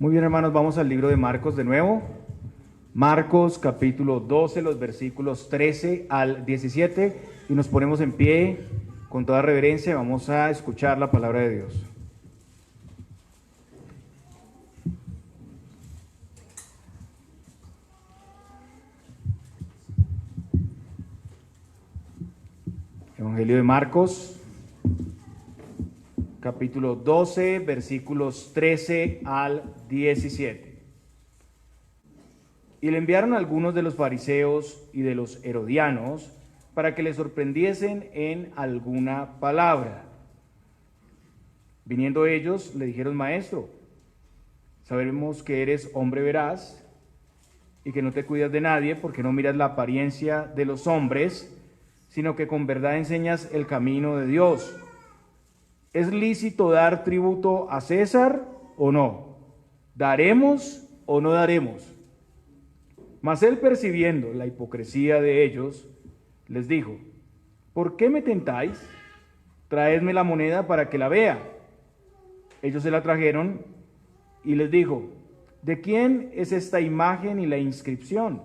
Muy bien, hermanos, vamos al libro de Marcos de nuevo. Marcos capítulo 12, los versículos 13 al 17, y nos ponemos en pie con toda reverencia. Vamos a escuchar la palabra de Dios. Evangelio de Marcos, capítulo 12, versículos 13 al 17. Y le enviaron algunos de los fariseos y de los herodianos para que le sorprendiesen en alguna palabra. Viniendo ellos, le dijeron: Maestro, sabemos que eres hombre veraz y que no te cuidas de nadie, porque no miras la apariencia de los hombres, sino que con verdad enseñas el camino de Dios. ¿Es lícito dar tributo a César o no? ¿Daremos o no daremos? Mas él, percibiendo la hipocresía de ellos, les dijo: ¿por qué me tentáis? Traedme la moneda para que la vea. Ellos se la trajeron y les dijo: ¿de quién es esta imagen y la inscripción?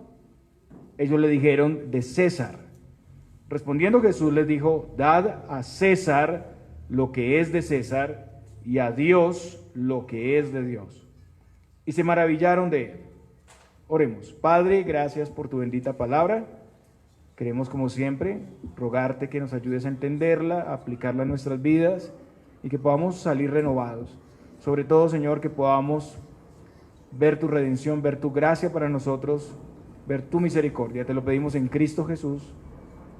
Ellos le dijeron: de César. Respondiendo Jesús les dijo: dad a César lo que es de César, y a Dios lo que es de Dios. Y se maravillaron de él. Oremos. Padre, gracias por tu bendita palabra. Queremos, como siempre, rogarte que nos ayudes a entenderla, a aplicarla a nuestras vidas y que podamos salir renovados. Sobre todo, Señor, que podamos ver tu redención, ver tu gracia para nosotros, ver tu misericordia. Te lo pedimos en Cristo Jesús.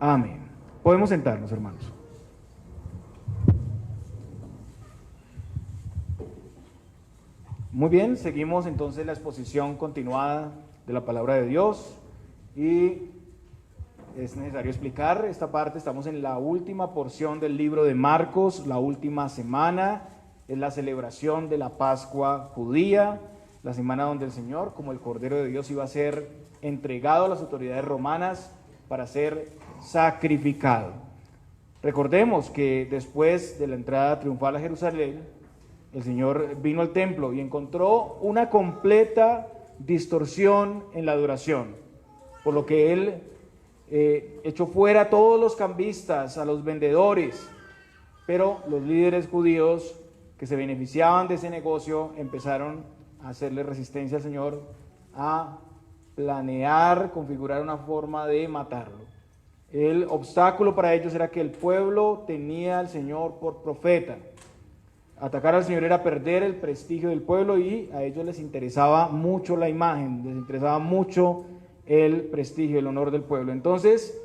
Amén. Podemos sentarnos, hermanos. Muy bien, seguimos entonces la exposición continuada de la palabra de Dios y es necesario explicar esta parte. Estamos en la última porción del libro de Marcos, la última semana, es la celebración de la Pascua judía, la semana donde el Señor, como el Cordero de Dios, iba a ser entregado a las autoridades romanas para ser sacrificado. Recordemos que después de la entrada triunfal a Jerusalén, el Señor vino al templo y encontró una completa distorsión en la adoración, por lo que Él echó fuera a todos los cambistas, a los vendedores, pero los líderes judíos que se beneficiaban de ese negocio empezaron a hacerle resistencia al Señor, a planear, configurar una forma de matarlo. El obstáculo para ellos era que el pueblo tenía al Señor por profeta. Atacar al Señor era perder el prestigio del pueblo y a ellos les interesaba mucho la imagen, les interesaba mucho el prestigio, el honor del pueblo. Entonces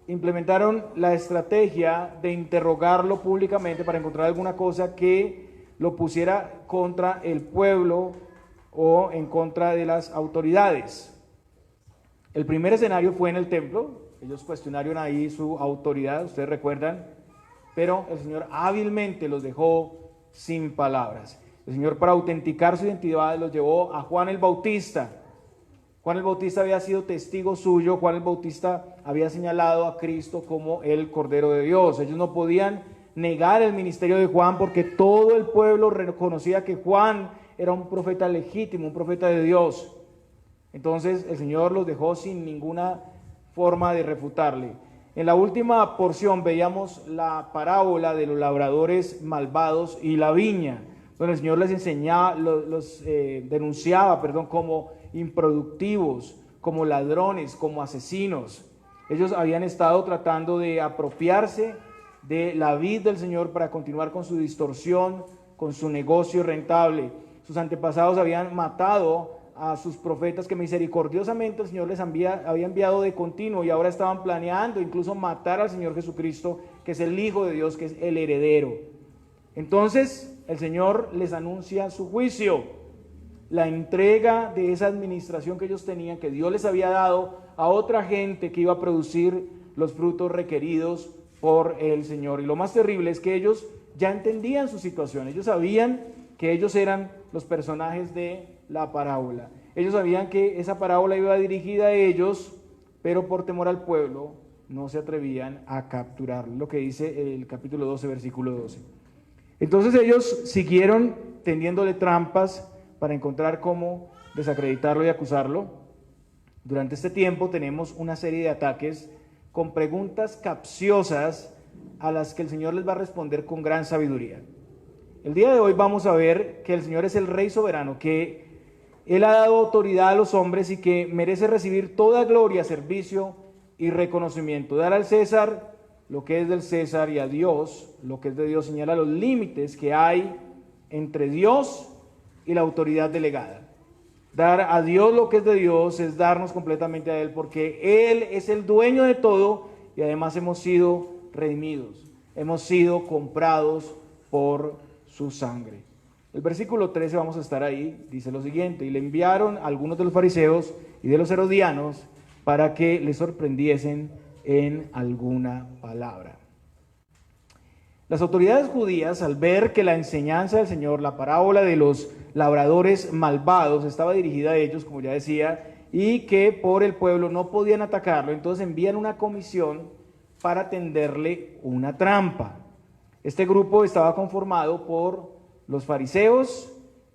implementaron la estrategia de interrogarlo públicamente para encontrar alguna cosa que lo pusiera contra el pueblo o en contra de las autoridades. El primer escenario fue en el templo. Ellos cuestionaron ahí su autoridad, ustedes recuerdan, pero el Señor hábilmente los dejó sin palabras. El Señor, para autenticar su identidad, los llevó a Juan el Bautista. Juan el Bautista había sido testigo suyo. Juan el Bautista había señalado a Cristo como el Cordero de Dios. Ellos no podían negar el ministerio de Juan porque todo el pueblo reconocía que Juan era un profeta legítimo, un profeta de Dios. Entonces el Señor los dejó sin ninguna forma de refutarle. En la última porción veíamos la parábola de los labradores malvados y la viña, donde el Señor les enseñaba, denunciaba como improductivos, como ladrones, como asesinos. Ellos habían estado tratando de apropiarse de la vid del Señor para continuar con su distorsión, con su negocio rentable. Sus antepasados habían matado a sus profetas que misericordiosamente el Señor les había enviado de continuo, y ahora estaban planeando incluso matar al Señor Jesucristo, que es el Hijo de Dios, que es el heredero. Entonces el Señor les anuncia su juicio, la entrega de esa administración que ellos tenían, que Dios les había dado a otra gente que iba a producir los frutos requeridos por el Señor. Y lo más terrible es que ellos ya entendían su situación. Ellos sabían que ellos eran los personajes de la parábola. Ellos sabían que esa parábola iba dirigida a ellos, pero por temor al pueblo no se atrevían a capturar, lo que dice el capítulo 12, versículo 12. Entonces ellos siguieron tendiéndole trampas para encontrar cómo desacreditarlo y acusarlo. Durante este tiempo tenemos una serie de ataques con preguntas capciosas a las que el Señor les va a responder con gran sabiduría. El día de hoy vamos a ver que el Señor es el Rey soberano, que Él ha dado autoridad a los hombres y que merece recibir toda gloria, servicio y reconocimiento. Dar al César lo que es del César y a Dios lo que es de Dios. Señala los límites que hay entre Dios y la autoridad delegada. Dar a Dios lo que es de Dios es darnos completamente a Él, porque Él es el dueño de todo y además hemos sido redimidos, hemos sido comprados por su sangre. El versículo 13, vamos a estar ahí, dice lo siguiente: y le enviaron a algunos de los fariseos y de los herodianos para que le sorprendiesen en alguna palabra. Las autoridades judías, al ver que la enseñanza del Señor, la parábola de los labradores malvados, estaba dirigida a ellos, como ya decía, y que por el pueblo no podían atacarlo, entonces envían una comisión para tenderle una trampa. Este grupo estaba conformado por los fariseos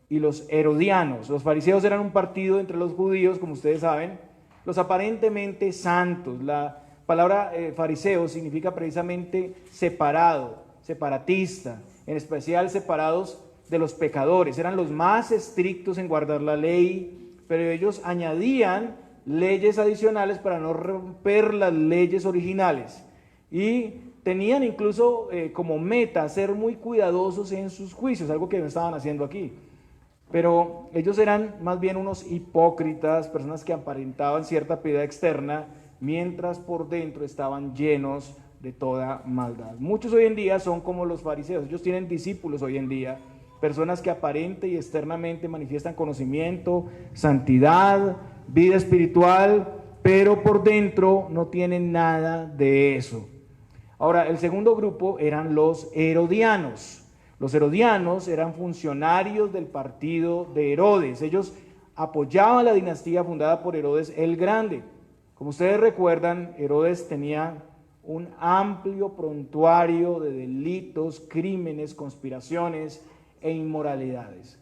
y los herodianos. Los fariseos eran un partido entre los judíos, como ustedes saben, los aparentemente santos. La palabra fariseo significa precisamente separado, separatista, en especial separados de los pecadores. Eran los más estrictos en guardar la ley, pero ellos añadían leyes adicionales para no romper las leyes originales. Y tenían incluso como meta ser muy cuidadosos en sus juicios, algo que no estaban haciendo aquí. Pero ellos eran más bien unos hipócritas, personas que aparentaban cierta piedad externa, mientras por dentro estaban llenos de toda maldad. Muchos hoy en día son como los fariseos. Ellos tienen discípulos hoy en día, personas que aparente y externamente manifiestan conocimiento, santidad, vida espiritual, pero por dentro no tienen nada de eso. Ahora, el segundo grupo eran los herodianos. Los herodianos eran funcionarios del partido de Herodes. Ellos apoyaban la dinastía fundada por Herodes el Grande. Como ustedes recuerdan, Herodes tenía un amplio prontuario de delitos, crímenes, conspiraciones e inmoralidades.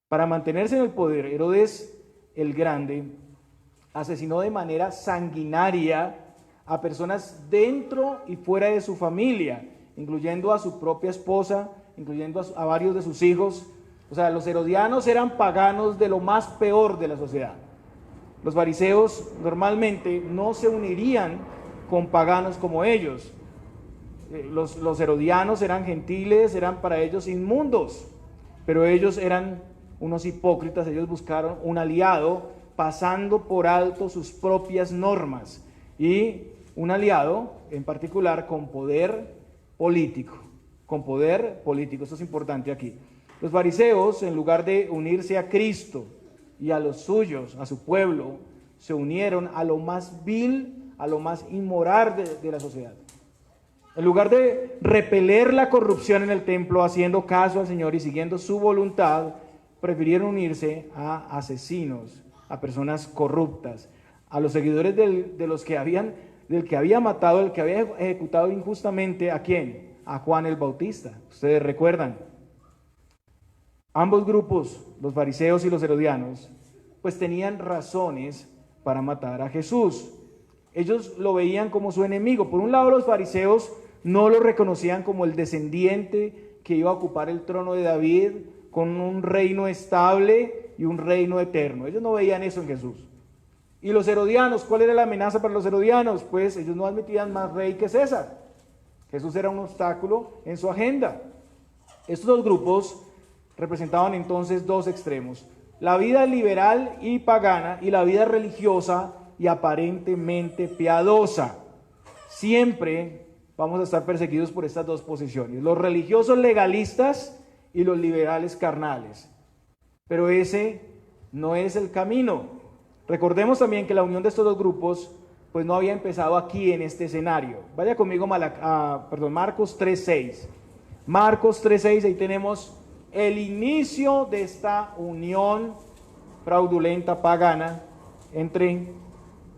Para mantenerse en el poder, Herodes el Grande asesinó de manera sanguinaria a personas dentro y fuera de su familia, incluyendo a su propia esposa, incluyendo a varios de sus hijos. O sea, los herodianos eran paganos de lo más peor de la sociedad. Los fariseos normalmente no se unirían con paganos como ellos. Los herodianos eran gentiles, eran para ellos inmundos, pero ellos eran unos hipócritas. Ellos buscaron un aliado pasando por alto sus propias normas, y un aliado en particular con poder político, esto es importante aquí. Los fariseos, en lugar de unirse a Cristo y a los suyos, a su pueblo, se unieron a lo más vil, a lo más inmoral de la sociedad. En lugar de repeler la corrupción en el templo, haciendo caso al Señor y siguiendo su voluntad, prefirieron unirse a asesinos, a personas corruptas, a los seguidores del que había matado, el que había ejecutado injustamente, ¿a quién? A Juan el Bautista. Ustedes recuerdan. Ambos grupos, los fariseos y los herodianos, pues tenían razones para matar a Jesús. Ellos lo veían como su enemigo. Por un lado, los fariseos no lo reconocían como el descendiente que iba a ocupar el trono de David, con un reino estable y un reino eterno. Ellos no veían eso en Jesús. Y los herodianos, ¿cuál era la amenaza para los herodianos? Pues ellos no admitían más rey que César. Jesús era un obstáculo en su agenda. Estos dos grupos representaban entonces dos extremos: la vida liberal y pagana y la vida religiosa y aparentemente piadosa. Siempre vamos a estar perseguidos por estas dos posiciones: los religiosos legalistas y los liberales carnales. Pero ese no es el camino. Recordemos también que la unión de estos dos grupos pues no había empezado aquí en este escenario. Vaya conmigo Marcos 3:6. Marcos 3:6, ahí tenemos el inicio de esta unión fraudulenta pagana entre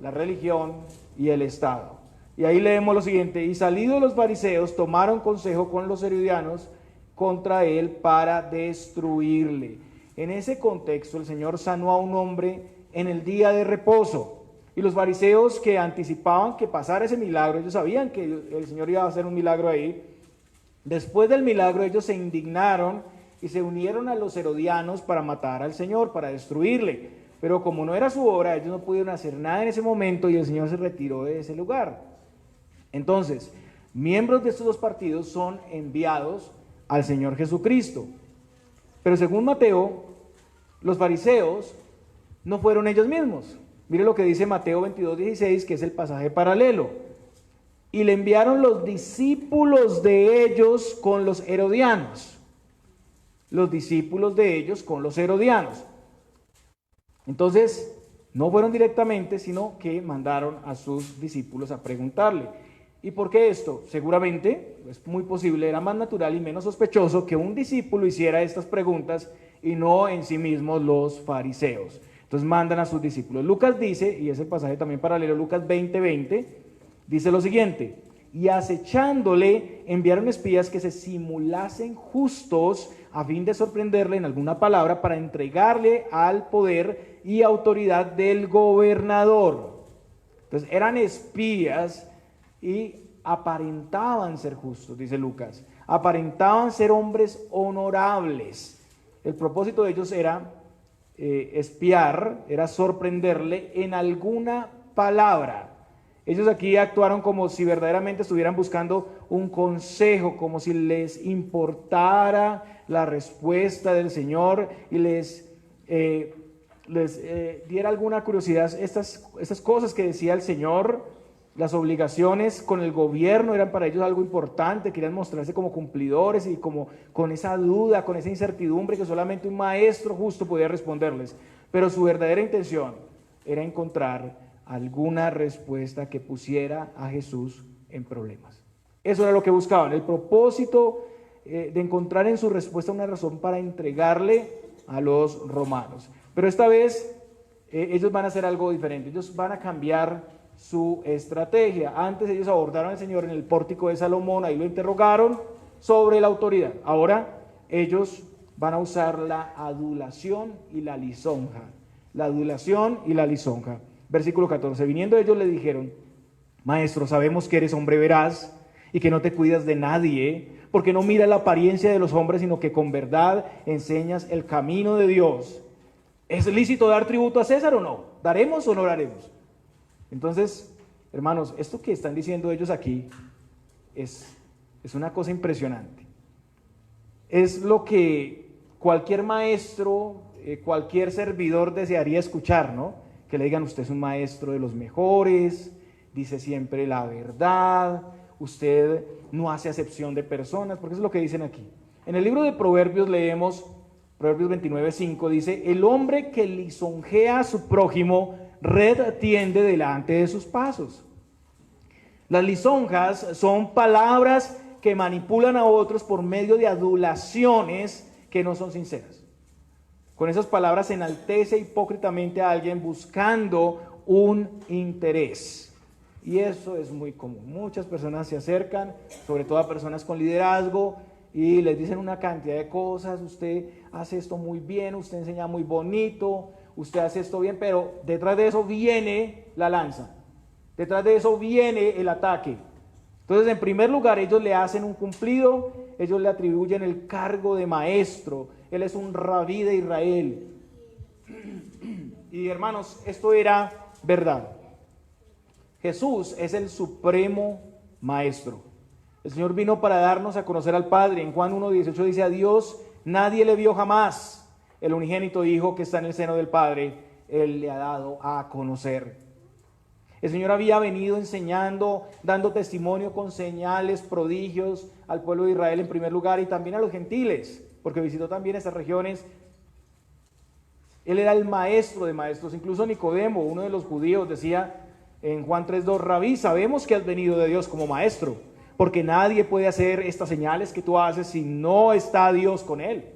la religión y el Estado. Y ahí leemos lo siguiente: y salidos los fariseos tomaron consejo con los herodianos contra él para destruirle. En ese contexto, el Señor sanó a un hombre en el día de reposo. Y los fariseos que anticipaban que pasara ese milagro, ellos sabían que el Señor iba a hacer un milagro ahí. Después del milagro, ellos se indignaron y se unieron a los herodianos para matar al Señor, para destruirle. Pero como no era su hora, ellos no pudieron hacer nada en ese momento y el Señor se retiró de ese lugar. Entonces, miembros de estos dos partidos son enviados al Señor Jesucristo. Pero según Mateo, los fariseos no fueron ellos mismos. Mire lo que dice Mateo 22:16, que es el pasaje paralelo. Y le enviaron los discípulos de ellos con los herodianos. Los discípulos de ellos con los herodianos. Entonces, no fueron directamente, sino que mandaron a sus discípulos a preguntarle. ¿Y por qué esto? Seguramente, es muy posible, era más natural y menos sospechoso que un discípulo hiciera estas preguntas y no en sí mismos los fariseos. Entonces mandan a sus discípulos. Lucas dice, y ese pasaje también paralelo, Lucas 20:20, dice lo siguiente: y acechándole enviaron espías que se simulasen justos a fin de sorprenderle en alguna palabra para entregarle al poder y autoridad del gobernador. Entonces eran espías y aparentaban ser justos, dice Lucas. Aparentaban ser hombres honorables. El propósito de ellos era espiar, era sorprenderle en alguna palabra. Ellos aquí actuaron como si verdaderamente estuvieran buscando un consejo, como si les importara la respuesta del Señor y les diera alguna curiosidad. Estas cosas que decía el Señor, las obligaciones con el gobierno eran para ellos algo importante, querían mostrarse como cumplidores y como con esa duda, con esa incertidumbre que solamente un maestro justo podía responderles. Pero su verdadera intención era encontrar alguna respuesta que pusiera a Jesús en problemas. Eso era lo que buscaban, el propósito de encontrar en su respuesta una razón para entregarle a los romanos. Pero esta vez ellos van a hacer algo diferente, ellos van a cambiar su estrategia. Antes ellos abordaron al Señor en el pórtico de Salomón, ahí lo interrogaron sobre la autoridad. Ahora ellos van a usar la adulación y la lisonja. La adulación y la lisonja. Versículo 14, viniendo ellos le dijeron: Maestro, sabemos que eres hombre veraz y que no te cuidas de nadie, porque no miras la apariencia de los hombres, sino que con verdad enseñas el camino de Dios. ¿Es lícito dar tributo a César o no? ¿Daremos o no daremos? Entonces, hermanos, esto que están diciendo ellos aquí es una cosa impresionante. Es lo que cualquier maestro, cualquier servidor desearía escuchar, ¿no? Que le digan: usted es un maestro de los mejores, dice siempre la verdad, usted no hace acepción de personas, porque eso es lo que dicen aquí. En el libro de Proverbios leemos, Proverbios 29:5, dice: el hombre que lisonjea a su prójimo, red tiende delante de sus pasos. Las lisonjas son palabras que manipulan a otros por medio de adulaciones que no son sinceras. Con esas palabras se enaltece hipócritamente a alguien buscando un interés. Y eso es muy común. Muchas personas se acercan, sobre todo a personas con liderazgo, y les dicen una cantidad de cosas: usted hace esto muy bien, usted enseña muy bonito, usted hace esto bien, pero detrás de eso viene la lanza, detrás de eso viene el ataque. Entonces, en primer lugar, ellos le hacen un cumplido, ellos le atribuyen el cargo de maestro, él es un rabí de Israel. Y hermanos, esto era verdad. Jesús es el supremo maestro. El Señor vino para darnos a conocer al Padre. En Juan 1:18 dice: a Dios nadie le vio jamás. El unigénito Hijo que está en el seno del Padre, Él le ha dado a conocer. El Señor había venido enseñando, dando testimonio con señales, prodigios al pueblo de Israel en primer lugar, y también a los gentiles, porque visitó también esas regiones. Él era el maestro de maestros. Incluso Nicodemo, uno de los judíos, decía en Juan 3:2: Rabí, sabemos que has venido de Dios como maestro, porque nadie puede hacer estas señales que tú haces si no está Dios con él.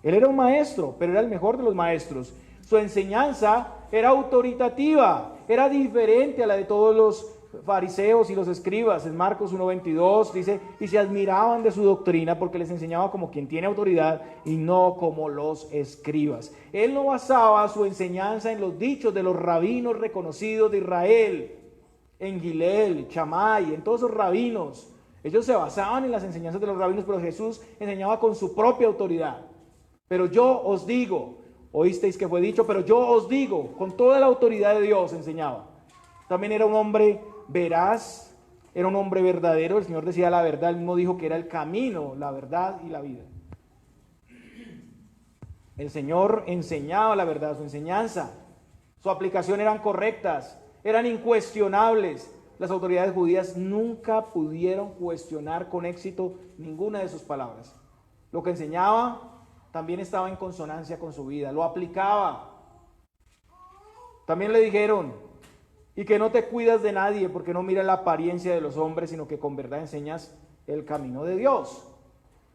Él era un maestro, pero era el mejor de los maestros. Su enseñanza era autoritativa, era diferente a la de todos los fariseos y los escribas, en Marcos 1:22 dice, y se admiraban de su doctrina porque les enseñaba como quien tiene autoridad y no como los escribas. Él no basaba su enseñanza en los dichos de los rabinos reconocidos de Israel, en Gilel, Chamay, en todos esos rabinos. Ellos se basaban en las enseñanzas de los rabinos, pero Jesús enseñaba con su propia autoridad. Pero yo os digo, oísteis que fue dicho, pero yo os digo, con toda la autoridad de Dios enseñaba. También era un hombre veraz, era un hombre verdadero. El Señor decía la verdad, él mismo dijo que era el camino, la verdad y la vida. El Señor enseñaba la verdad, su enseñanza, su aplicación eran correctas, eran incuestionables. Las autoridades judías nunca pudieron cuestionar con éxito ninguna de sus palabras. Lo que enseñaba también estaba en consonancia con su vida, lo aplicaba. También le dijeron, y que no te cuidas de nadie, porque no miras la apariencia de los hombres, sino que con verdad enseñas el camino de Dios.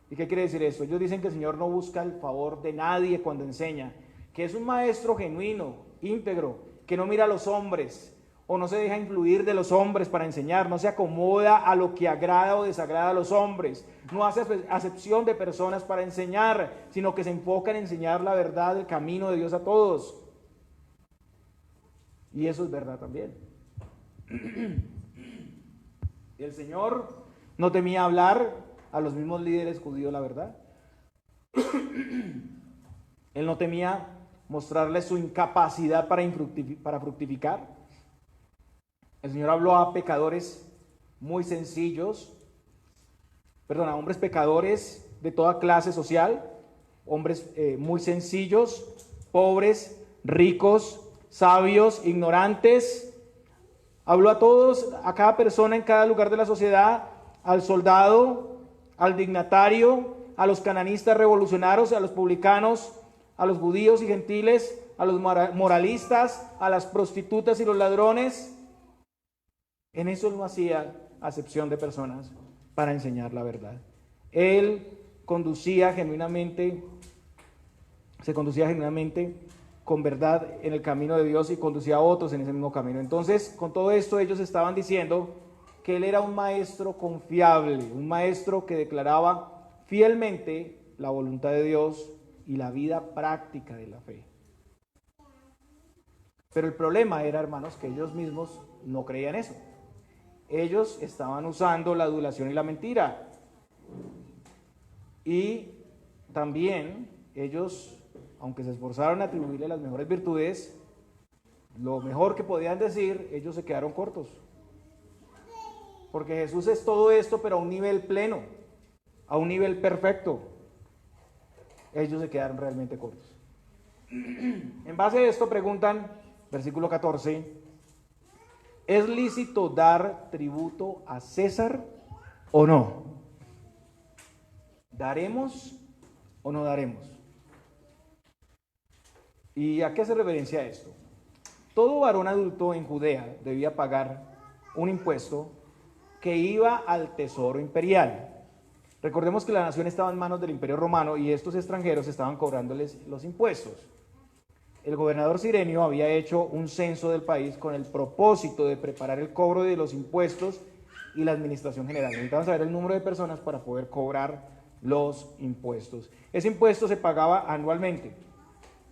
¿Y qué quiere decir esto? Ellos dicen que el Señor no busca el favor de nadie cuando enseña, que es un maestro genuino, íntegro, que no mira a los hombres, o no se deja influir de los hombres para enseñar, no se acomoda a lo que agrada o desagrada a los hombres, no hace acepción de personas para enseñar, sino que se enfoca en enseñar la verdad, el camino de Dios a todos. Y eso es verdad también. El Señor no temía hablar a los mismos líderes judíos la verdad. Él no temía mostrarles su incapacidad para fructificar. El Señor habló a pecadores muy sencillos, a hombres pecadores de toda clase social, hombres muy sencillos, pobres, ricos, sabios, ignorantes. Habló a todos, a cada persona en cada lugar de la sociedad, al soldado, al dignatario, a los cananistas revolucionarios, a los publicanos, a los judíos y gentiles, a los moralistas, a las prostitutas y los ladrones. En eso no hacía acepción de personas para enseñar la verdad. Él se conducía genuinamente con verdad en el camino de Dios y conducía a otros en ese mismo camino. Entonces, con todo esto ellos estaban diciendo que él era un maestro confiable, un maestro que declaraba fielmente la voluntad de Dios y la vida práctica de la fe. Pero el problema era, hermanos, que ellos mismos no creían eso. Ellos estaban usando la adulación y la mentira. Y también ellos, aunque se esforzaron a atribuirle las mejores virtudes, lo mejor que podían decir, ellos se quedaron cortos. Porque Jesús es todo esto, pero a un nivel pleno, a un nivel perfecto. Ellos se quedaron realmente cortos. En base a esto preguntan, versículo 14, ¿es lícito dar tributo a César o no? ¿Daremos o no daremos? ¿Y a qué hace referencia esto? Todo varón adulto en Judea debía pagar un impuesto que iba al tesoro imperial. Recordemos que la nación estaba en manos del Imperio Romano y estos extranjeros estaban cobrándoles los impuestos. El gobernador Cirenio había hecho un censo del país con el propósito de preparar el cobro de los impuestos y la administración general. Necesitaban saber el número de personas para poder cobrar los impuestos. Ese impuesto se pagaba anualmente.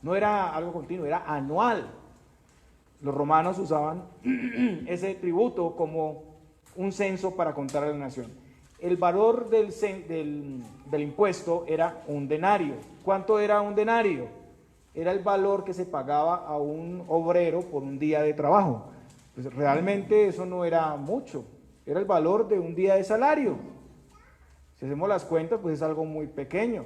No era algo continuo, era anual. Los romanos usaban ese tributo como un censo para contar a la nación. El valor del impuesto era un denario. ¿Cuánto era un denario? Era el valor que se pagaba a un obrero por un día de trabajo. Pues realmente eso no era mucho, era el valor de un día de salario. Si hacemos las cuentas, pues es algo muy pequeño.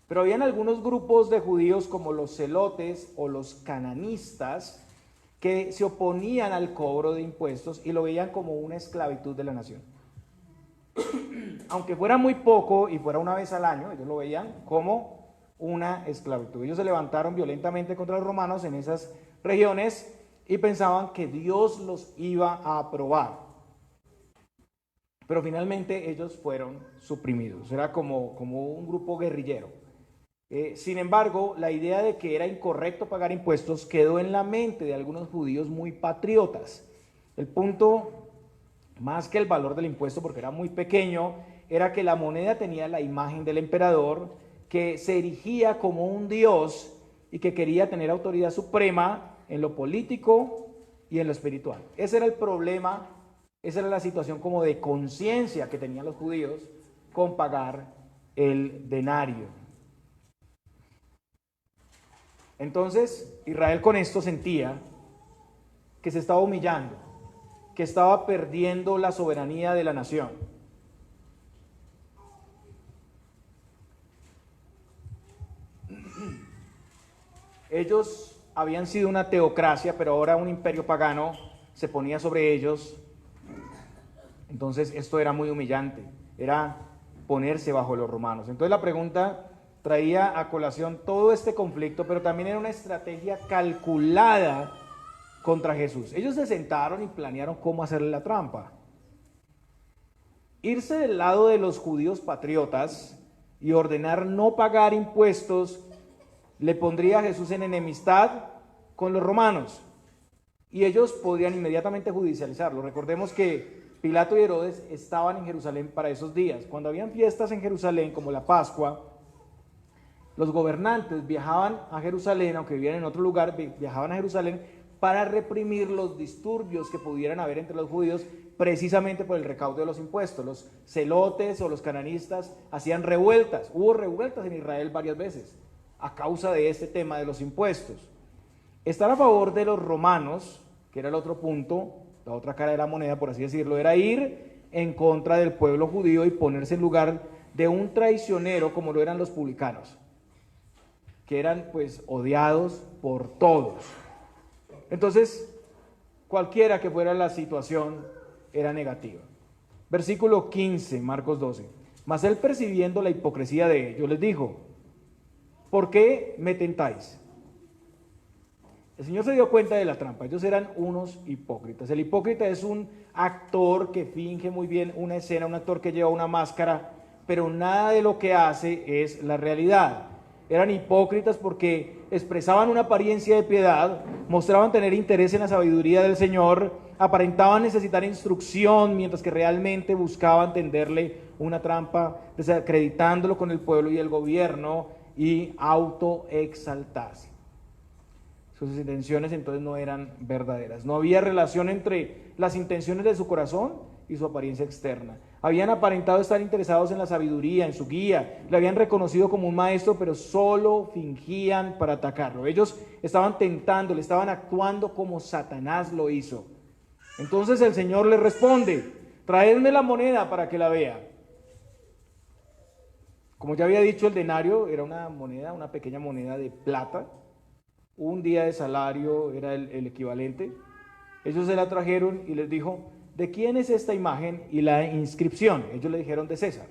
Pero habían algunos grupos de judíos como los celotes o los cananistas que se oponían al cobro de impuestos y lo veían como una esclavitud de la nación. Aunque fuera muy poco y fuera una vez al año, ellos lo veían como una esclavitud. Ellos se levantaron violentamente contra los romanos en esas regiones y pensaban que Dios los iba a aprobar. Pero finalmente ellos fueron suprimidos. Era como un grupo guerrillero. Sin embargo, la idea de que era incorrecto pagar impuestos quedó en la mente de algunos judíos muy patriotas. El punto, más que el valor del impuesto, porque era muy pequeño, era que la moneda tenía la imagen del emperador, que se erigía como un dios y que quería tener autoridad suprema en lo político y en lo espiritual. Ese era el problema, esa era la situación como de conciencia que tenían los judíos con pagar el denario. Entonces, Israel con esto sentía que se estaba humillando, que estaba perdiendo la soberanía de la nación. Ellos habían sido una teocracia, pero ahora un imperio pagano se ponía sobre ellos. Entonces esto era muy humillante, era ponerse bajo los romanos. Entonces la pregunta traía a colación todo este conflicto, pero también era una estrategia calculada contra Jesús. Ellos se sentaron y planearon cómo hacerle la trampa. Irse del lado de los judíos patriotas y ordenar no pagar impuestos le pondría a Jesús en enemistad con los romanos y ellos podrían inmediatamente judicializarlo. Recordemos que Pilato y Herodes estaban en Jerusalén para esos días. Cuando habían fiestas en Jerusalén, como la Pascua, los gobernantes viajaban a Jerusalén, aunque vivían en otro lugar, viajaban a Jerusalén para reprimir los disturbios que pudieran haber entre los judíos, precisamente por el recaudo de los impuestos. Los celotes o los cananistas hacían revueltas. Hubo revueltas en Israel varias veces a causa de este tema de los impuestos. Estar a favor de los romanos, que era el otro punto, la otra cara de la moneda, por así decirlo, era ir en contra del pueblo judío y ponerse en lugar de un traicionero como lo eran los publicanos, que eran pues odiados por todos. Entonces, cualquiera que fuera la situación era negativa. Versículo 15, Marcos 12. Mas él, percibiendo la hipocresía de ellos, les dijo: ¿por qué me tentáis? El Señor se dio cuenta de la trampa. Ellos eran unos hipócritas. El hipócrita es un actor que finge muy bien una escena, un actor que lleva una máscara, pero nada de lo que hace es la realidad. Eran hipócritas porque expresaban una apariencia de piedad, mostraban tener interés en la sabiduría del Señor, aparentaban necesitar instrucción, mientras que realmente buscaban tenderle una trampa, desacreditándolo con el pueblo y el gobierno y autoexaltarse. Sus intenciones entonces no eran verdaderas. No había relación entre las intenciones de su corazón y su apariencia externa. Habían aparentado estar interesados en la sabiduría, en su guía. Le habían reconocido como un maestro, pero solo fingían para atacarlo. Ellos estaban tentando, le estaban actuando como Satanás lo hizo. Entonces el Señor les responde: traedme la moneda para que la vea. Como ya había dicho, el denario era una moneda, una pequeña moneda de plata. Un día de salario era el equivalente. Ellos se la trajeron y les dijo: ¿de quién es esta imagen y la inscripción? Ellos le dijeron: de César.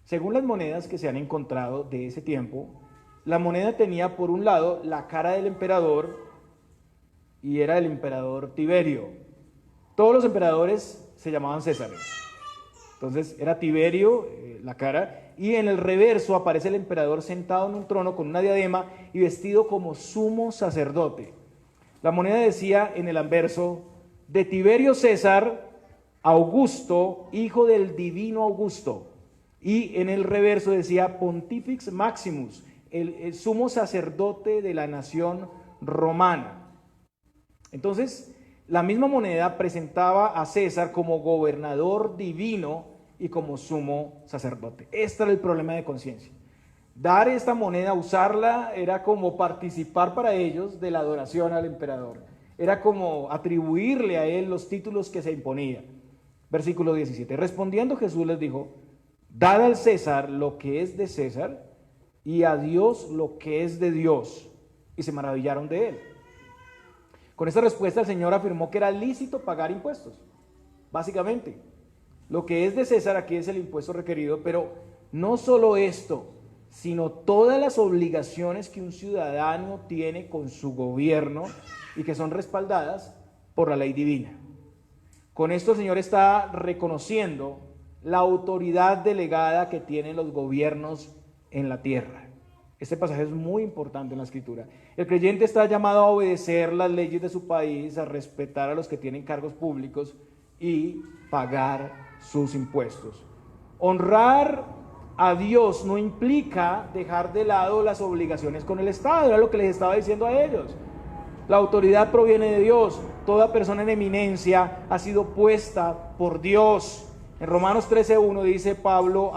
Según las monedas que se han encontrado de ese tiempo, la moneda tenía por un lado la cara del emperador y era el emperador Tiberio. Todos los emperadores se llamaban Césares. Entonces era Tiberio la cara, y en el reverso aparece el emperador sentado en un trono con una diadema y vestido como sumo sacerdote. La moneda decía en el anverso: de Tiberio César, Augusto, hijo del divino Augusto. Y en el reverso decía Pontifex Maximus, el sumo sacerdote de la nación romana. Entonces, la misma moneda presentaba a César como gobernador divino y como sumo sacerdote. Este era el problema de conciencia. Dar esta moneda, usarla, era como participar para ellos de la adoración al emperador. Era como atribuirle a él los títulos que se imponía. Versículo 17. Respondiendo Jesús les dijo: dad al César lo que es de César y a Dios lo que es de Dios. Y se maravillaron de él. Con esta respuesta el Señor afirmó que era lícito pagar impuestos. Básicamente, lo que es de César aquí es el impuesto requerido, pero no solo esto, sino todas las obligaciones que un ciudadano tiene con su gobierno y que son respaldadas por la ley divina. Con esto el Señor está reconociendo la autoridad delegada que tienen los gobiernos en la tierra. Este pasaje es muy importante en la Escritura. El creyente está llamado a obedecer las leyes de su país, a respetar a los que tienen cargos públicos y pagar sus impuestos. Honrar a Dios no implica dejar de lado las obligaciones con el Estado, era lo que les estaba diciendo a ellos. La autoridad proviene de Dios, toda persona en eminencia ha sido puesta por Dios. En Romanos 13:1 dice Pablo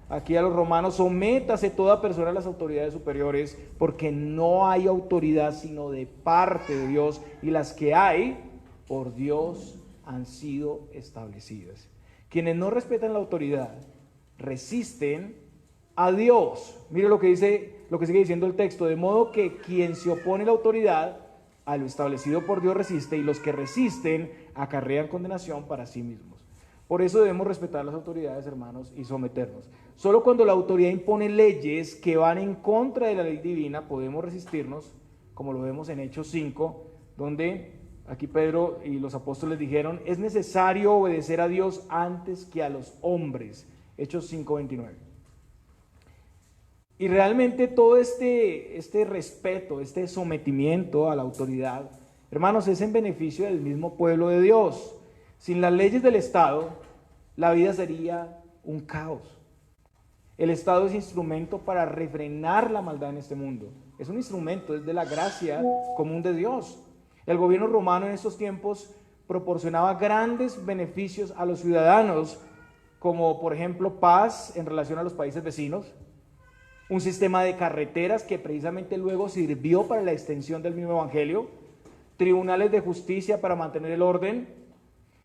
aquí a los romanos: sométase toda persona a las autoridades superiores, porque no hay autoridad sino de parte de Dios, y las que hay por Dios han sido establecidas. Quienes no respetan la autoridad resisten a Dios. Mire lo que dice, lo que sigue diciendo el texto: de modo que quien se opone a la autoridad, a lo establecido por Dios resiste, y los que resisten acarrean condenación para sí mismos. Por eso debemos respetar las autoridades, hermanos, y someternos. Solo cuando la autoridad impone leyes que van en contra de la ley divina podemos resistirnos, como lo vemos en Hechos 5, donde aquí Pedro y los apóstoles dijeron: es necesario obedecer a Dios antes que a los hombres. Hechos 5:29. Y realmente todo este respeto, este sometimiento a la autoridad, hermanos, es en beneficio del mismo pueblo de Dios. Sin las leyes del Estado, la vida sería un caos. El Estado es instrumento para refrenar la maldad en este mundo. Es un instrumento, es de la gracia común de Dios. El gobierno romano en estos tiempos proporcionaba grandes beneficios a los ciudadanos, como por ejemplo paz en relación a los países vecinos, un sistema de carreteras que precisamente luego sirvió para la extensión del mismo evangelio, tribunales de justicia para mantener el orden.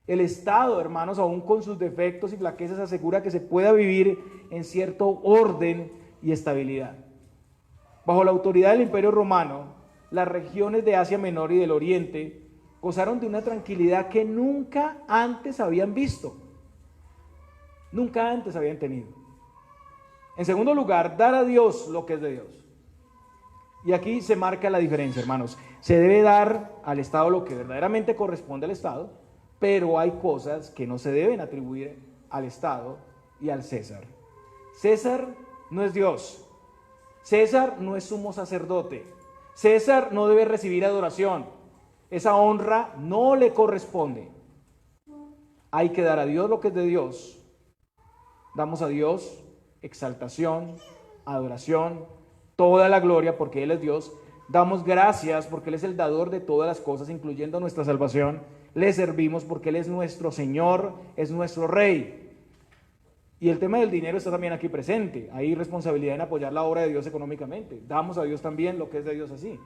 El Estado, hermanos, aún con sus defectos y flaquezas, asegura que se pueda vivir en cierto orden y estabilidad. Bajo la autoridad del Imperio Romano, las regiones de Asia Menor y del Oriente gozaron de una tranquilidad que nunca antes habían visto, nunca antes habían tenido. En segundo lugar, dar a Dios lo que es de Dios. Y aquí se marca la diferencia, hermanos. Se debe dar al Estado lo que verdaderamente corresponde al Estado, pero hay cosas que no se deben atribuir al Estado y al César. César no es Dios. César no es sumo sacerdote. César no debe recibir adoración. Esa honra no le corresponde. Hay que dar a Dios lo que es de Dios. Damos a Dios exaltación, adoración, toda la gloria porque Él es Dios. Damos gracias porque Él es el dador de todas las cosas, incluyendo nuestra salvación. Le servimos porque Él es nuestro Señor, es nuestro Rey. Y el tema del dinero está también aquí presente. Hay responsabilidad en apoyar la obra de Dios económicamente. Damos a Dios también lo que es de Dios así.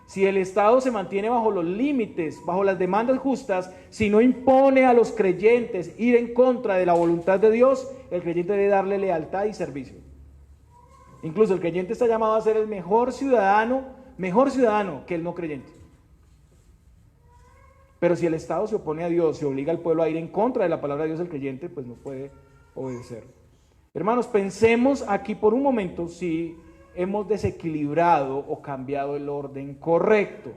Si el Estado se mantiene bajo los límites, bajo las demandas justas, si no impone a los creyentes ir en contra de la voluntad de Dios, el creyente debe darle lealtad y servicio. Incluso el creyente está llamado a ser el mejor ciudadano que el no creyente. Pero si el Estado se opone a Dios, se obliga al pueblo a ir en contra de la palabra de Dios, el creyente pues no puede obedecer. Hermanos, pensemos aquí por un momento si hemos desequilibrado o cambiado el orden correcto.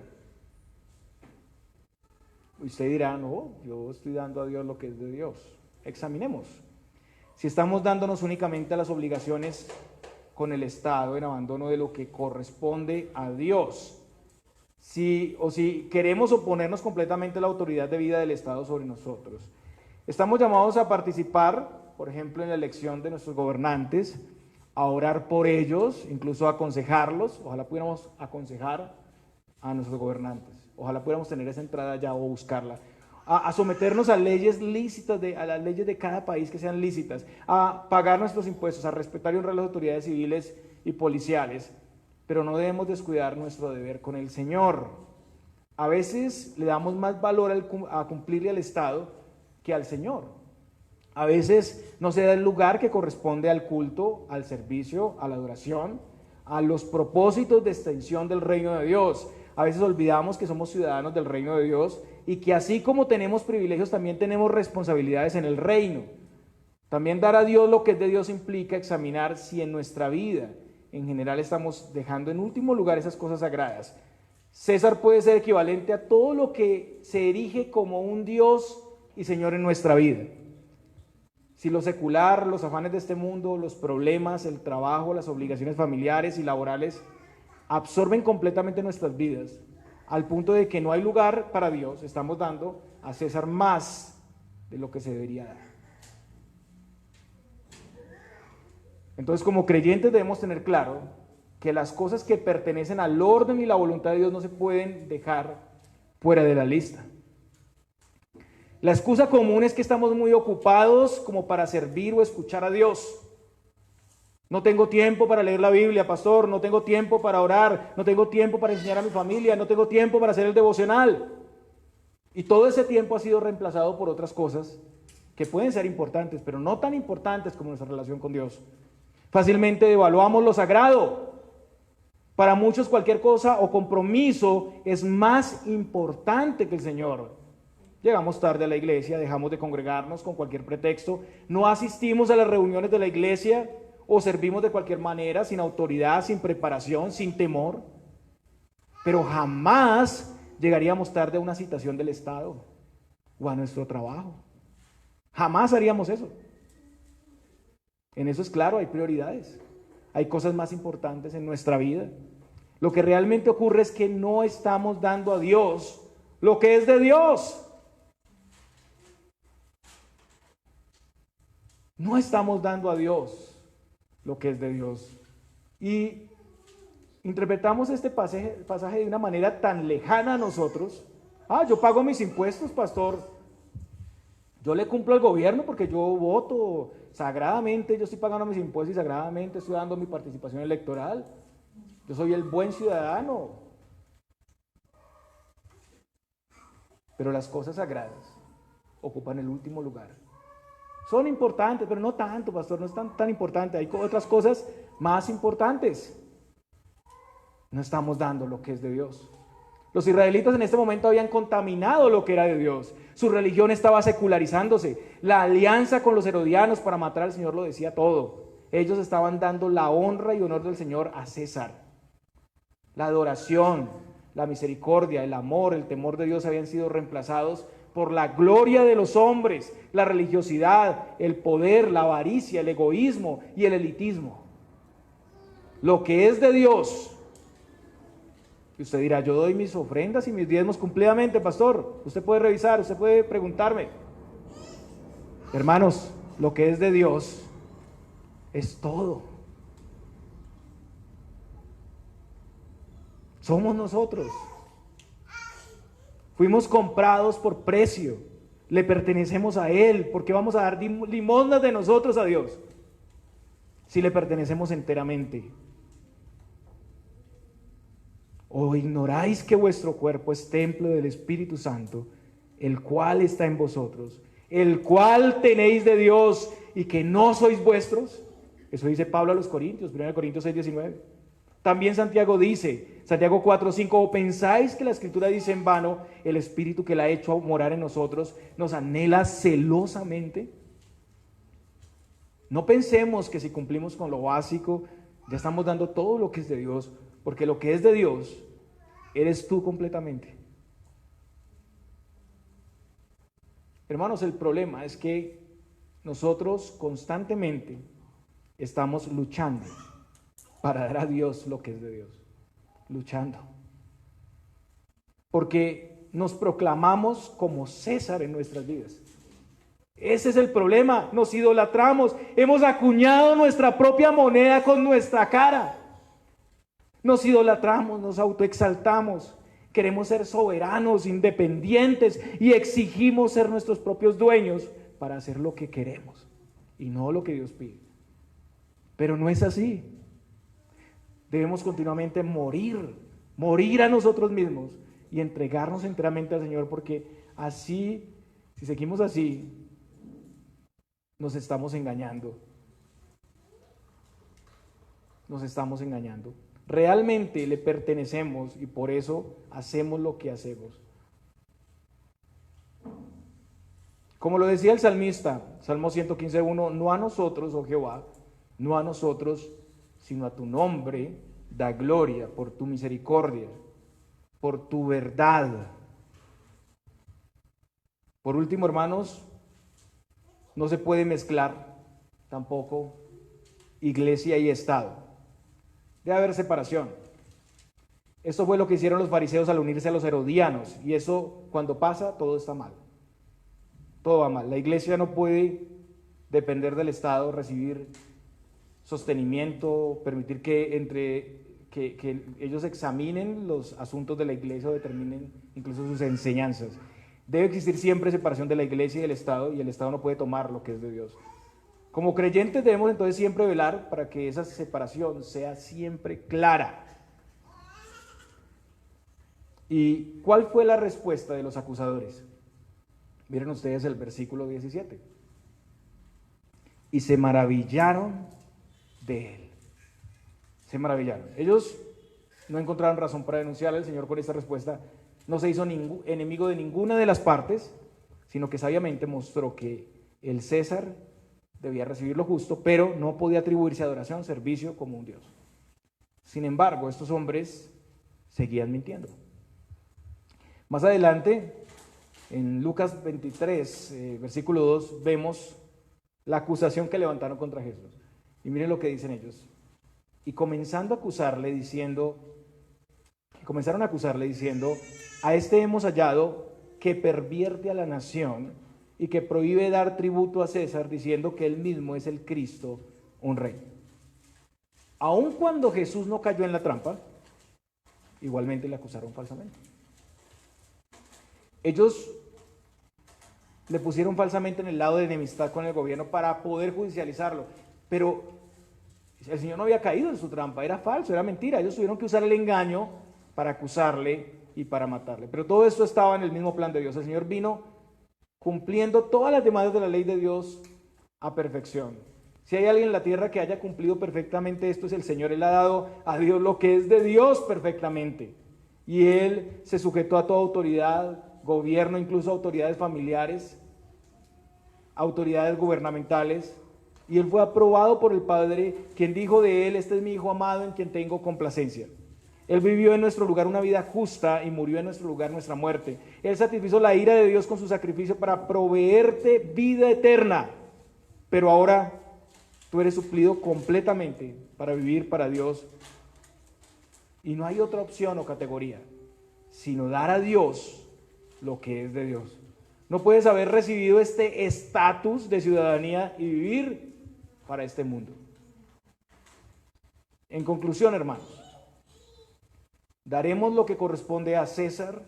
Usted dirá: no, yo estoy dando a Dios lo que es de Dios. Examinemos si estamos dándonos únicamente a las obligaciones con el Estado en abandono de lo que corresponde a Dios, si queremos oponernos completamente a la autoridad de vida del Estado sobre nosotros. Estamos llamados a participar, por ejemplo, en la elección de nuestros gobernantes, a orar por ellos, incluso a aconsejarlos. Ojalá pudiéramos aconsejar a nuestros gobernantes, ojalá pudiéramos tener esa entrada ya o buscarla, a someternos a leyes lícitas, a las leyes de cada país que sean lícitas, a pagar nuestros impuestos, a respetar y honrar a las autoridades civiles y policiales, pero no debemos descuidar nuestro deber con el Señor. A veces le damos más valor a cumplirle al Estado que al Señor. A veces no se da el lugar que corresponde al culto, al servicio, a la adoración, a los propósitos de extensión del reino de Dios. A veces olvidamos que somos ciudadanos del reino de Dios y que así como tenemos privilegios, también tenemos responsabilidades en el reino. También dar a Dios lo que es de Dios implica examinar si en nuestra vida en general estamos dejando en último lugar esas cosas sagradas. César puede ser equivalente a todo lo que se erige como un Dios y Señor en nuestra vida. Si lo secular, los afanes de este mundo, los problemas, el trabajo, las obligaciones familiares y laborales absorben completamente nuestras vidas, al punto de que no hay lugar para Dios, estamos dando a César más de lo que se debería dar. Entonces, como creyentes debemos tener claro que las cosas que pertenecen al orden y la voluntad de Dios no se pueden dejar fuera de la lista. La excusa común es que estamos muy ocupados como para servir o escuchar a Dios. No tengo tiempo para leer la Biblia, pastor, no tengo tiempo para orar, no tengo tiempo para enseñar a mi familia, no tengo tiempo para hacer el devocional. Y todo ese tiempo ha sido reemplazado por otras cosas que pueden ser importantes, pero no tan importantes como nuestra relación con Dios. Fácilmente devaluamos lo sagrado. Para muchos cualquier cosa o compromiso es más importante que el Señor. Llegamos tarde a la iglesia, dejamos de congregarnos con cualquier pretexto, no asistimos a las reuniones de la iglesia o servimos de cualquier manera, sin autoridad, sin preparación, sin temor. Pero jamás llegaríamos tarde a una citación del Estado o a nuestro trabajo. Jamás haríamos eso. En eso es claro, hay prioridades. Hay cosas más importantes en nuestra vida. Lo que realmente ocurre es que no estamos dando a Dios lo que es de Dios. No estamos dando a Dios lo que es de Dios. Y interpretamos este pasaje de una manera tan lejana a nosotros. Yo pago mis impuestos, pastor. Yo le cumplo al gobierno porque yo voto sagradamente, yo estoy pagando mis impuestos y sagradamente estoy dando mi participación electoral. Yo soy el buen ciudadano. Pero las cosas sagradas ocupan el último lugar. Son importantes, pero no tanto, pastor, no es tan importante. Hay otras cosas más importantes. No estamos dando lo que es de Dios. Los israelitas en este momento habían contaminado lo que era de Dios. Su religión estaba secularizándose. La alianza con los herodianos para matar al Señor lo decía todo. Ellos estaban dando la honra y honor del Señor a César. La adoración, la misericordia, el amor, el temor de Dios habían sido reemplazados por la gloria de los hombres, la religiosidad, el poder, la avaricia, el egoísmo y el elitismo. Lo que es de Dios. Y usted dirá, yo doy mis ofrendas y mis diezmos cumplidamente, pastor. Usted puede revisar, usted puede preguntarme. Hermanos, lo que es de Dios es todo. Somos nosotros. Fuimos comprados por precio. Le pertenecemos a Él. ¿Por qué vamos a dar limosnas de nosotros a Dios? Si le pertenecemos enteramente. ¿O ignoráis que vuestro cuerpo es templo del Espíritu Santo, el cual está en vosotros, el cual tenéis de Dios y que no sois vuestros? Eso dice Pablo a los Corintios, 1 Corintios 6:19. También Santiago dice, Santiago 4:5, ¿o pensáis que la Escritura dice en vano, el Espíritu que la ha hecho morar en nosotros nos anhela celosamente? No pensemos que si cumplimos con lo básico, ya estamos dando todo lo que es de Dios, porque lo que es de Dios, eres tú completamente. Hermanos, el problema es que nosotros constantemente estamos luchando para dar a Dios lo que es de Dios. Luchando. Porque nos proclamamos como César en nuestras vidas. Ese es el problema, nos idolatramos, hemos acuñado nuestra propia moneda con nuestra cara. Nos idolatramos, nos autoexaltamos, queremos ser soberanos, independientes y exigimos ser nuestros propios dueños para hacer lo que queremos y no lo que Dios pide. Pero no es así. Debemos continuamente morir a nosotros mismos y entregarnos enteramente al Señor, porque así, si seguimos así, nos estamos engañando. Nos estamos engañando. Realmente le pertenecemos y por eso hacemos lo que hacemos. Como lo decía el salmista, Salmo 115:1, no a nosotros, oh Jehová, no a nosotros, sino a tu nombre da gloria por tu misericordia, por tu verdad. Por último, hermanos, No se puede mezclar tampoco iglesia y Estado. Debe haber separación. Esto fue lo que hicieron los fariseos al unirse a los herodianos, y eso, cuando pasa, todo está mal. Todo va mal. La iglesia no puede depender del Estado, recibir sostenimiento, permitir que ellos examinen los asuntos de la iglesia o determinen incluso sus enseñanzas. Debe existir siempre separación de la iglesia y del Estado, y el Estado no puede tomar lo que es de Dios. Como creyentes debemos entonces siempre velar para que esa separación sea siempre clara. ¿Y cuál fue la respuesta de los acusadores? Miren ustedes el versículo 17. Y se maravillaron de él. Se maravillaron. Ellos no encontraron razón para denunciarle. El Señor con esta respuesta no se hizo enemigo de ninguna de las partes, sino que sabiamente mostró que el César debía recibir lo justo, pero no podía atribuirse adoración, servicio como un Dios. Sin embargo, estos hombres seguían mintiendo. Más adelante, en Lucas 23, versículo 2, vemos la acusación que levantaron contra Jesús. Y miren lo que dicen ellos. Y comenzaron a acusarle diciendo, a este hemos hallado que pervierte a la nación y que prohíbe dar tributo a César, diciendo que él mismo es el Cristo, un rey. Aun cuando Jesús no cayó en la trampa, igualmente le acusaron falsamente. Ellos le pusieron falsamente en el lado de enemistad con el gobierno para poder judicializarlo, pero el Señor no había caído en su trampa, era falso, era mentira. Ellos tuvieron que usar el engaño para acusarle y para matarle, pero todo esto estaba en el mismo plan de Dios. El Señor vino cumpliendo todas las demandas de la ley de Dios a perfección. Si hay alguien en la tierra que haya cumplido perfectamente esto, es el Señor. Él ha dado a Dios lo que es de Dios perfectamente, y Él se sujetó a toda autoridad, gobierno, incluso autoridades familiares, autoridades gubernamentales, y Él fue aprobado por el Padre, quien dijo de Él: este es mi Hijo amado en quien tengo complacencia. Él vivió en nuestro lugar una vida justa y murió en nuestro lugar nuestra muerte. Él satisfizo la ira de Dios con su sacrificio para proveerte vida eterna, pero ahora tú eres suplido completamente para vivir para Dios, y no hay otra opción o categoría sino dar a Dios lo que es de Dios. No puedes haber recibido este estatus de ciudadanía y vivir para este mundo. En conclusión, hermanos, daremos lo que corresponde a César,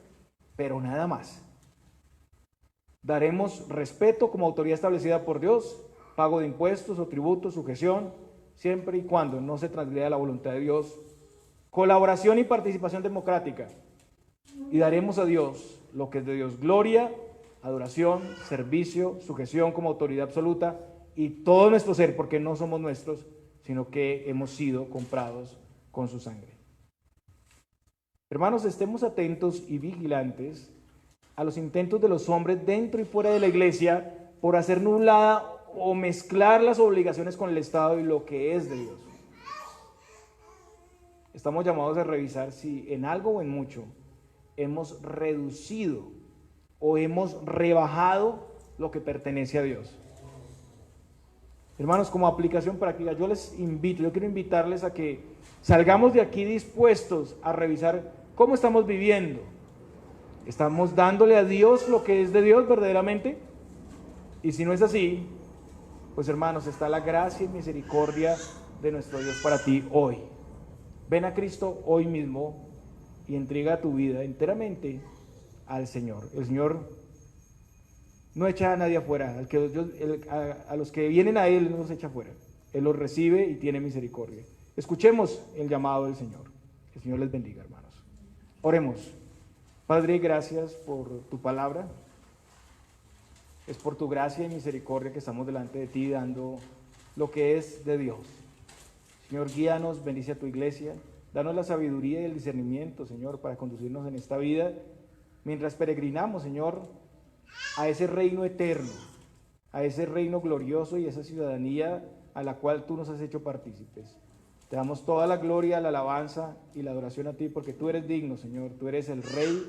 pero nada más. Daremos respeto como autoridad establecida por Dios, pago de impuestos o tributos, sujeción, siempre y cuando no se transgreda la voluntad de Dios, colaboración y participación democrática, y daremos a Dios lo que es de Dios: gloria, adoración, servicio, sujeción como autoridad absoluta, y todo nuestro ser, porque no somos nuestros, sino que hemos sido comprados con su sangre. Hermanos, estemos atentos y vigilantes a los intentos de los hombres dentro y fuera de la iglesia por hacer nublada o mezclar las obligaciones con el Estado y lo que es de Dios. Estamos llamados a revisar si en algo o en mucho hemos reducido o hemos rebajado lo que pertenece a Dios. Hermanos, como aplicación práctica, yo quiero invitarles a que salgamos de aquí dispuestos a revisar cómo estamos viviendo. ¿Estamos dándole a Dios lo que es de Dios verdaderamente? Y si no es así, pues hermanos, está la gracia y misericordia de nuestro Dios para ti hoy. Ven a Cristo hoy mismo y entrega tu vida enteramente al Señor. El Señor no echa a nadie afuera. A los que vienen a Él no los echa afuera. Él los recibe y tiene misericordia. Escuchemos el llamado del Señor. Que el Señor les bendiga, hermanos. Oremos. Padre, gracias por tu palabra. Es por tu gracia y misericordia que estamos delante de ti dando lo que es de Dios. Señor, guíanos, bendice a tu iglesia. Danos la sabiduría y el discernimiento, Señor, para conducirnos en esta vida mientras peregrinamos, Señor, a ese reino eterno, a ese reino glorioso y esa ciudadanía a la cual tú nos has hecho partícipes. Te damos toda la gloria, la alabanza y la adoración a ti, porque tú eres digno, Señor. Tú eres el Rey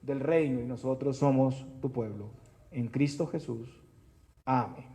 del reino y nosotros somos tu pueblo. En Cristo Jesús. Amén.